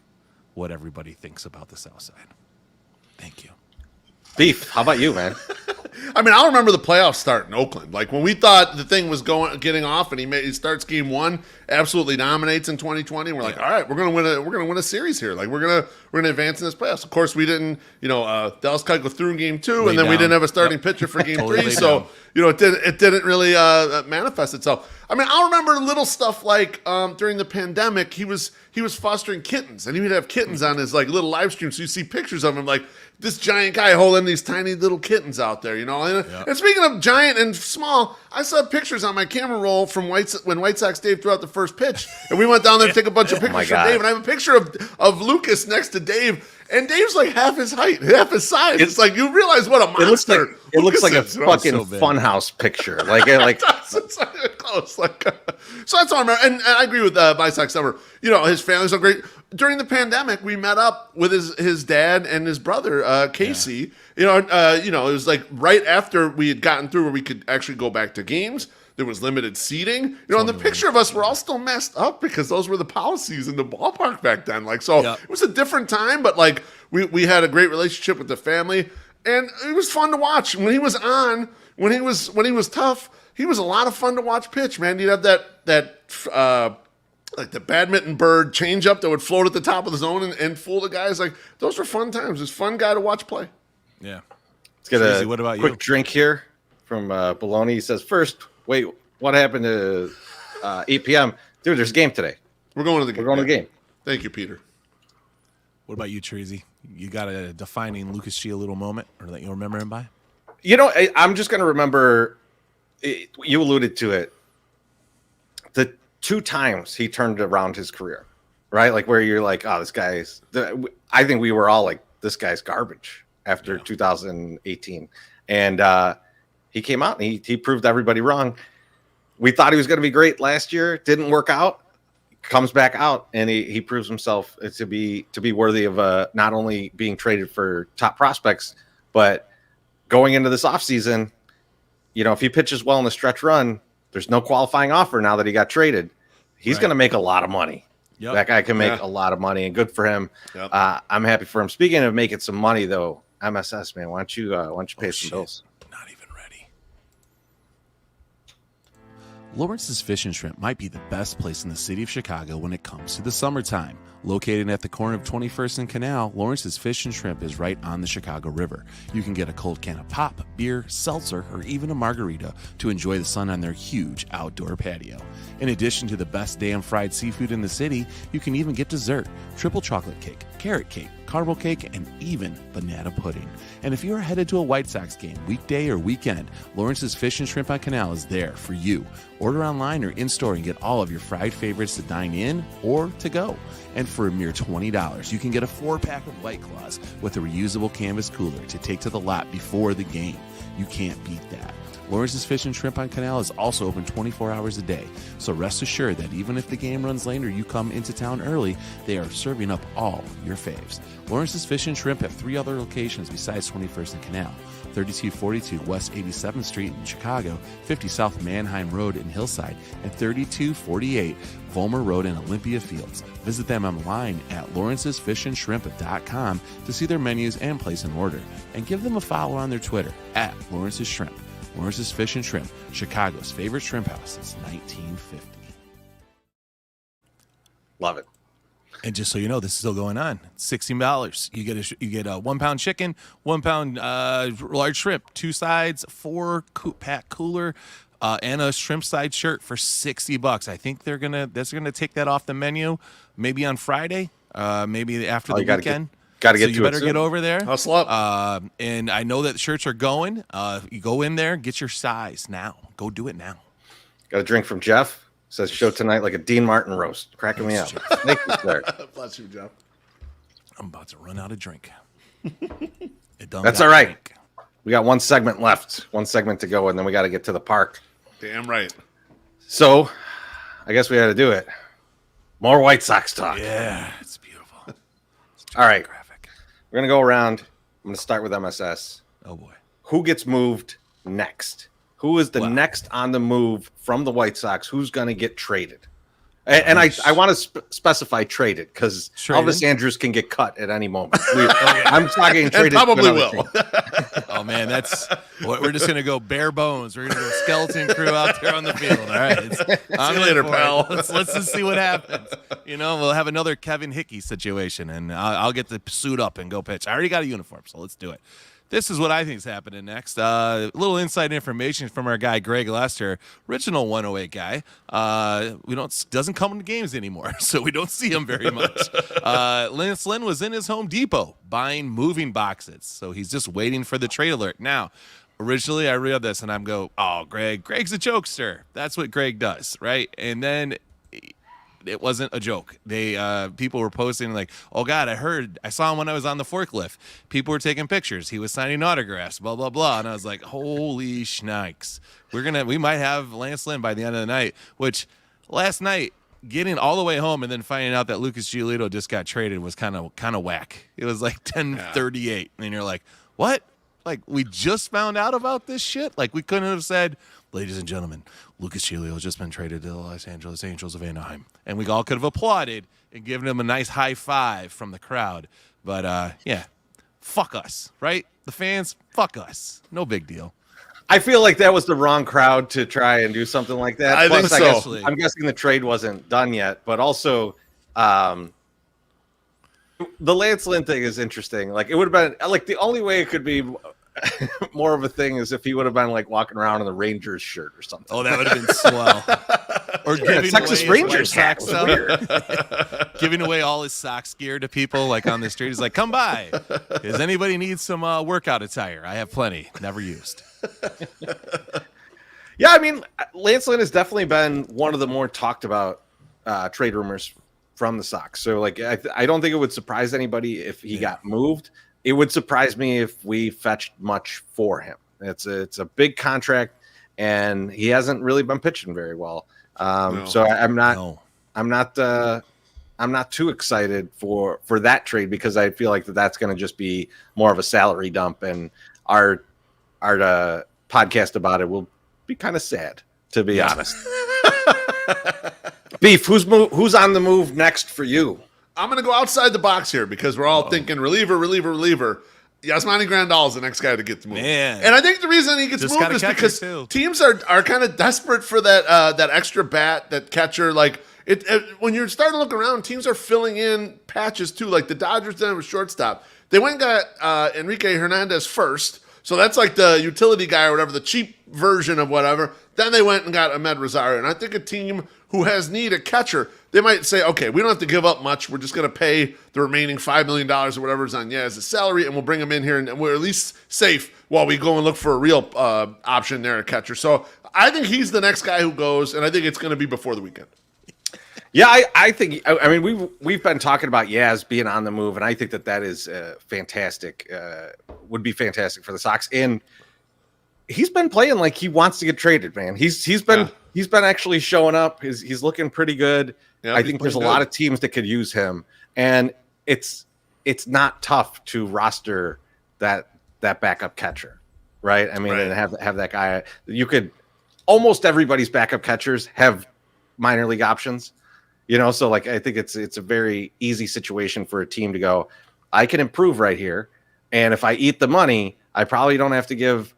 S4: what everybody thinks about the South Side. Thank you.
S2: Beef, how about you, man?
S3: I mean, I'll remember the playoffs start in Oakland. Like when we thought the thing was getting off, and he starts game 1, absolutely dominates in 2020. And we're like, all right, we're gonna win a series here. Like we're gonna advance in this playoffs. Of course, we didn't. Dallas Keuchel through in game 2, and then we didn't have a starting pitcher for game 3. So it didn't really manifest itself. I mean, I'll remember little stuff like during the pandemic, he was fostering kittens, and he would have kittens on his like little live stream. So you see pictures of him like this giant guy holding these tiny little kittens out there, And speaking of giant and small, I saw pictures on my camera roll from when White Sox Dave threw out the first pitch, and we went down there to take a bunch of pictures from Dave, and I have a picture of Lucas next to Dave. And Dave's like half his height, half his size. It's like you realize what a monster.
S2: It looks like a fucking funhouse picture. Like
S3: it's close. So that's all I remember. And I agree with My Sox Summer. His family's so great. During the pandemic, we met up with his dad and his brother Casey. Yeah. It was like right after we had gotten through where we could actually go back to games. There was limited seating. And the picture of us, we're all still messed up because those were the policies in the ballpark back then. It was a different time, but like we had a great relationship with the family, and it was fun to watch. When he was on, when he was tough, he was a lot of fun to watch pitch, man. You'd have that like the badminton bird changeup that would float at the top of the zone and fool the guys. Like those were fun times. He was a fun guy to watch play.
S4: Yeah.
S2: Let's get a quick drink here from Baloney. He says, first, wait, what happened to 8 p.m.? Dude, there's a game today.
S3: We're going to the game.
S2: We're going to the game.
S3: Thank you, Peter.
S4: What about you, Treasy? You got a defining Lucas Giolito moment, or that you remember him by?
S2: I'm just going to remember, you alluded to it, the 2 times he turned around his career, right? Like where you're like, oh, this guy's, I think we were all like, this guy's garbage after 2018. And he came out and he proved everybody wrong. We thought he was going to be great last year. Didn't work out. Comes back out and he proves himself to be worthy of not only being traded for top prospects, but going into this offseason, if he pitches well in the stretch run, there's no qualifying offer now that he got traded. He's going to make a lot of money. Yep. That guy can make a lot of money, and good for him. Yep. I'm happy for him. Speaking of making some money, though, MSS, man, why don't you pay some bills?
S4: Not even ready. Lawrence's Fish and Shrimp might be the best place in the city of Chicago when it comes to the summertime. Located at the corner of 21st and Canal, Lawrence's Fish and Shrimp is right on the Chicago River. You can get a cold can of pop, beer, seltzer, or even a margarita to enjoy the sun on their huge outdoor patio. In addition to the best damn fried seafood in the city, you can even get dessert, triple chocolate cake, carrot cake, caramel cake, and even banana pudding. And if you're headed to a White Sox game, weekday or weekend, Lawrence's Fish and Shrimp on Canal is there for you. Order online or in-store and get all of your fried favorites to dine in or to go. And for a mere $20, you can get a 4-pack of White Claws with a reusable canvas cooler to take to the lot before the game. You can't beat that. Lawrence's Fish and Shrimp on Canal is also open 24 hours a day, so rest assured that even if the game runs late or you come into town early, they are serving up all your faves. Lawrence's Fish and Shrimp have 3 other locations besides 21st and Canal: 3242 West 87th Street in Chicago, 50 South Manheim Road in Hillside, and 3248 Vollmer Road in Olympia Fields. Visit them online at lawrencesfishandshrimp.com to see their menus and place an order, and give them a follow on their Twitter at Lawrence's Shrimp. Lawrence's Fish and Shrimp, Chicago's favorite shrimp house since 1950.
S2: Love it.
S4: And just so you know, this is still going on. $16. You get a 1 pound chicken, 1 pound large shrimp, 2 sides, 4-pack cooler, and a shrimp side shirt for $60. I think they're gonna take that off the menu maybe on Friday, maybe after the weekend.
S2: Got to get
S4: so
S2: to
S4: you better
S2: it
S4: get over there.
S3: Hustle up.
S4: And I know that shirts are going. You go in there, get your size now. Go do it now.
S2: Got a drink from Jeff. Says show tonight like a Dean Martin roast. Cracking me up. Thank you, sir.
S3: Bless you, Jeff.
S4: I'm about to run out of drink.
S2: That's all right. Drink. We got one segment left. One segment to go, and then we got to get to the park.
S3: Damn right.
S2: So, I guess we got to do it. More White Sox talk.
S4: Yeah, it's beautiful.
S2: All right. We're going to go around. I'm going to start with MSS.
S4: Oh, boy.
S2: Who gets moved next? Who is the next on the move from the White Sox? Who's going to get traded? And I want to specify traded because Elvis Andrews can get cut at any moment. I'm talking traded.
S3: And probably will.
S4: Oh, man, we're just going to go bare bones. We're going to go skeleton crew out there on the field. All right.
S3: See you later, pal.
S4: Let's just see what happens. We'll have another Kevin Hickey situation, and I'll get the suit up and go pitch. I already got a uniform, so let's do it. This is what I think is happening next. A little inside information from our guy Greg Lester, original 108 guy. Doesn't come to games anymore, so we don't see him very much. Lance Lynn was in his Home Depot buying moving boxes, so he's just waiting for the trade alert. Now, originally I read this and I'm oh, Greg's a jokester. That's what Greg does, right? And then it wasn't a joke. People were posting like, oh God, I saw him when I was on the forklift. People were taking pictures. He was signing autographs, blah, blah, blah. And I was like, holy schnikes. We might have Lance Lynn by the end of the night, which last night, getting all the way home and then finding out that Lucas Giolito just got traded was kind of whack. It was like 10:38. And you're like, what? Like, we just found out about this shit? Like, we couldn't have said, ladies and gentlemen, Lucas Giolito has just been traded to the Los Angeles Angels of Anaheim. And we all could have applauded and given him a nice high five from the crowd. But, fuck us, right? The fans, fuck us. No big deal.
S2: I feel like that was the wrong crowd to try and do something like that.
S3: I think so.
S2: I'm guessing the trade wasn't done yet, but also the Lance Lynn thing is interesting. Like, it would have been like the only way it could be more of a thing is if he would have been like walking around in the Rangers shirt or something.
S4: Oh, that would have been swell. Or giving
S2: Texas
S4: away
S2: Rangers hat was weird.
S4: Giving away all his Sox gear to people like on the street. He's like, come by. Does anybody need some workout attire? I have plenty. Never used.
S2: Yeah, I mean, Lance Lynn has definitely been one of the more talked about trade rumors from the Sox. So, like, I don't think it would surprise anybody if he got moved. It would surprise me if we fetched much for him. It's a big contract, and he hasn't really been pitching very well. So I'm not too excited for that trade because I feel like that's going to just be more of a salary dump, and our podcast about it will be kind of sad, to be honest. Beef, who's on the move next for you?
S3: I'm going to go outside the box here because we're all thinking reliever. Yasmani Grandal is the next guy to get moved.
S4: Man.
S3: And I think the reason he gets moved is because teams are kind of desperate for that extra bat, that catcher. Like when you're starting to look around, teams are filling in patches too. Like the Dodgers did with shortstop. They went and got Enrique Hernandez first. So that's like the utility guy or whatever, the cheap version of whatever. Then they went and got Ahmed Rosario. And I think a team who has need a catcher, they might say, okay, we don't have to give up much. We're just going to pay the remaining $5 million or whatever is on Yaz's salary, and we'll bring him in here, and we're at least safe while we go and look for a real option there, a catcher. So I think he's the next guy who goes, and I think it's going to be before the weekend.
S2: Yeah, I think. I mean, we've been talking about Yaz being on the move, and I think that is fantastic. Would be fantastic for the Sox, and he's been playing like he wants to get traded. Man, he's been actually showing up. He's looking pretty good. Yeah, I think there's a lot of teams that could use him, and it's not tough to roster that backup catcher, right? I mean, and have that guy. You could almost everybody's backup catchers have minor league options. So like I think it's a very easy situation for a team to go, I can improve right here. And if I eat the money, I probably don't have to give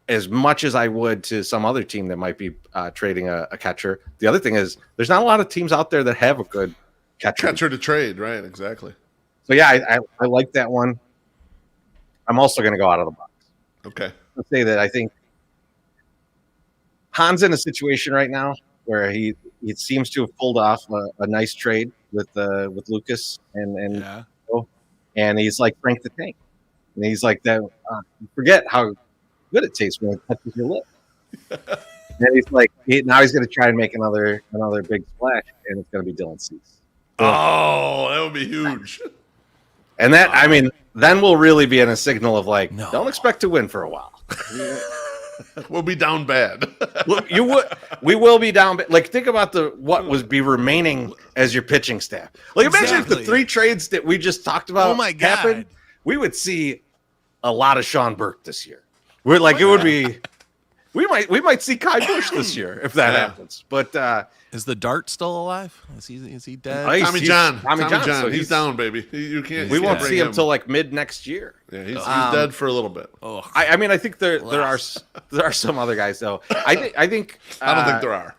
S2: as much as I would to some other team that might be trading a catcher. The other thing is there's not a lot of teams out there that have a good catcher
S3: to trade. Right. Exactly.
S2: So yeah, I like that one. I'm also going to go out of the box.
S3: Okay.
S2: Let's say that I think Han's in a situation right now where he seems to have pulled off a nice trade with Lucas and he's like Frank the Tank, and he's like that. Forget how good it tastes when it touches your lip. And he's like, now he's going to try and make another big splash, and it's going to be Dylan Cease.
S3: Oh, that would be huge.
S2: And that I mean, then we'll really be in a signal of like, don't expect to win for a while.
S3: We'll be down bad.
S2: We will be down. Like, think about what was be remaining as your pitching staff. Like, imagine if the 3 trades that we just talked about happened. We would see a lot of Sean Burke this year. We're like, it would be. We might see Kai Bush this year if that happens. But
S4: is the Dart still alive? Is he dead?
S3: Tommy John.
S2: So
S3: he's down, baby. You can't.
S2: We won't see him till like mid next year.
S3: Yeah, he's dead for a little bit.
S2: I mean, I think there are some other guys though. I think
S3: I don't think there are.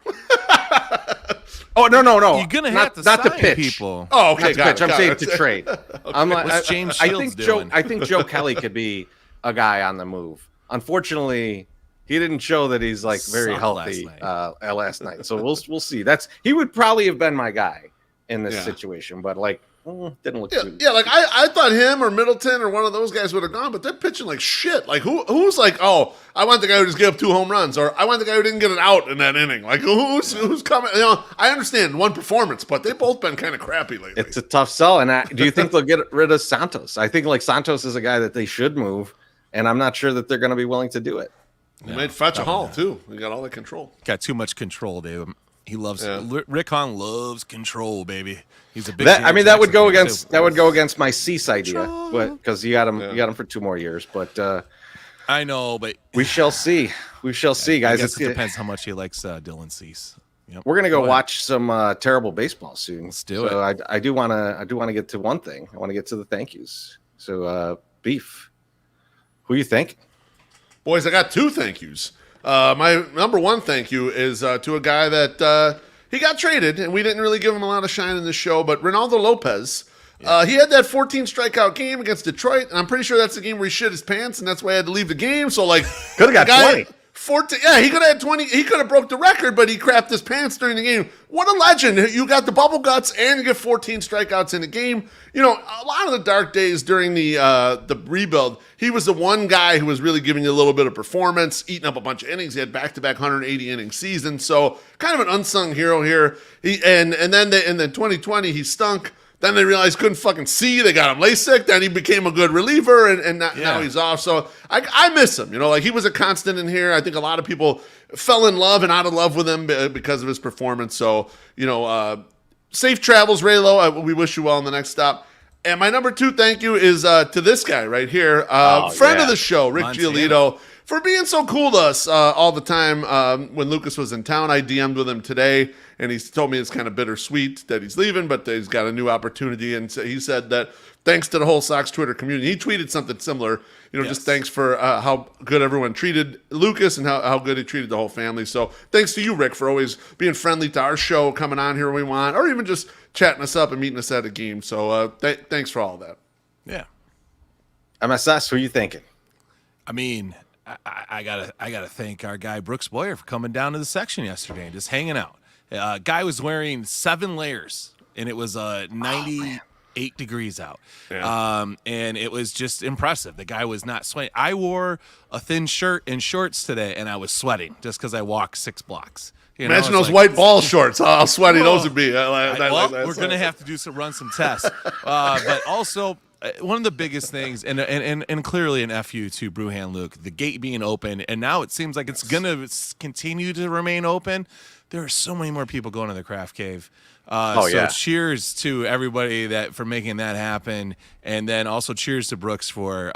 S2: Oh no!
S4: You're gonna have to
S2: not
S4: sign
S2: to pitch
S4: people.
S3: Oh, okay.
S2: I'm saying to trade. I'm like,
S4: what's James Shields doing?
S2: I think Joe Kelly could be a guy on the move. Unfortunately, he didn't show that he's like very healthy last night. So we'll see. He would probably have been my guy in this situation, but like didn't look too.
S3: Yeah, like I thought him or Middleton or one of those guys would have gone, but they're pitching like shit. Like who's like, oh, I want the guy who just gave up 2 home runs, or I want the guy who didn't get an out in that inning. Like who's coming? I understand one performance, but they've both been kind of crappy lately.
S2: It's a tough sell. And do you think they'll get rid of Santos? I think like Santos is a guy that they should move, and I'm not sure that they're going to be willing to do it.
S3: He made fetch a Hall too. He got all the control.
S4: Got too much control, Dave. He loves Rick Hahn loves control, baby. He's a big. That would go against my Cease idea, but because you got him for 2 more years. But I know, but
S2: we shall see. We shall see, guys.
S4: It depends how much he likes Dylan Cease.
S2: Yep. We're gonna go watch some terrible baseball soon.
S4: Let's do it.
S2: I do want to get to one thing. I want to get to the thank yous. So Beef, who you think?
S3: Boys, I got 2 thank yous. My number 1 thank you is to a guy that he got traded, and we didn't really give him a lot of shine in this show, but Ronaldo Lopez. He had that 14 strikeout game against Detroit, and I'm pretty sure that's the game where he shit his pants, and that's why he had to leave the game. So, like,
S2: could have got 20.
S3: 14, yeah, he could have had 20. He could have broke the record, but he crapped his pants during the game. What a legend. You got the bubble guts and you get 14 strikeouts in a game. A lot of the dark days during the rebuild, he was the one guy who was really giving you a little bit of performance, eating up a bunch of innings. He had back-to-back 180-inning seasons, so kind of an unsung hero here. And then in 2020, he stunk. Then they realized couldn't fucking see. They got him LASIK. Then he became a good reliever, and now he's off. So I miss him. Like he was a constant in here. I think a lot of people fell in love and out of love with him because of his performance. So, safe travels, Raylo. We wish you well on the next stop. And my number 2 thank you is to this guy right here, friend of the show, Rick Giolito. for being so cool to us all the time. When Lucas was in town, I DM'd with him today, and he told me it's kind of bittersweet that he's leaving, but that he's got a new opportunity. And so he said that thanks to the whole Sox Twitter community, he tweeted something similar. Just thanks for how good everyone treated Lucas and how good he treated the whole family. So thanks to you, Rick, for always being friendly to our show, coming on here when we want, or even just chatting us up and meeting us at a game. So thanks for all that.
S4: Yeah.
S2: MSS, who are you thinking?
S4: I mean, I gotta thank our guy Brooks Boyer for coming down to the section yesterday and just hanging out. Guy was wearing 7 layers, and it was 98 degrees out. Yeah. And it was just impressive. The guy was not sweating. I wore a thin shirt and shorts today, and I was sweating just because I walked 6 blocks.
S3: Imagine those white ball shorts. How sweaty those would be.
S4: We're going to have to run some tests. But also, one of the biggest things, and clearly an FU to Brewhan Luke, the gate being open, and now it seems like it's going to continue to remain open. There are so many more people going to the craft cave. So cheers to everybody for making that happen, and then also cheers to Brooks for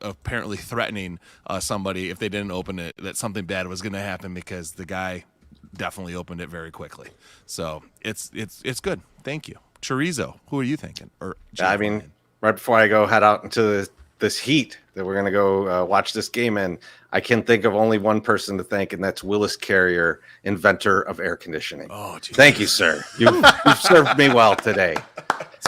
S4: apparently threatening somebody if they didn't open it that something bad was going to happen, because the guy definitely opened it very quickly. So it's good. Thank you. Chorizo, who are you thinking?
S2: Right before I go head out into this heat that we're going to go watch this game in, I can think of only one person to thank, and that's Willis Carrier, inventor of air conditioning.
S4: Oh, geez.
S2: Thank you, sir. You've served me well today.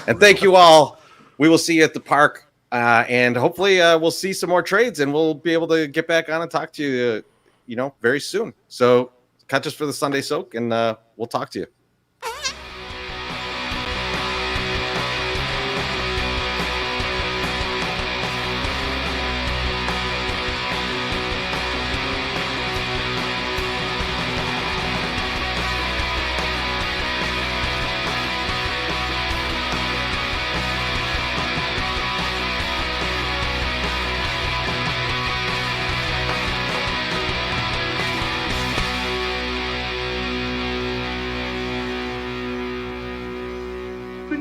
S2: And thank you all. We will see you at the park, and hopefully we'll see some more trades, and we'll be able to get back on and talk to you, very soon. So catch us for the Sunday Soak, and we'll talk to you.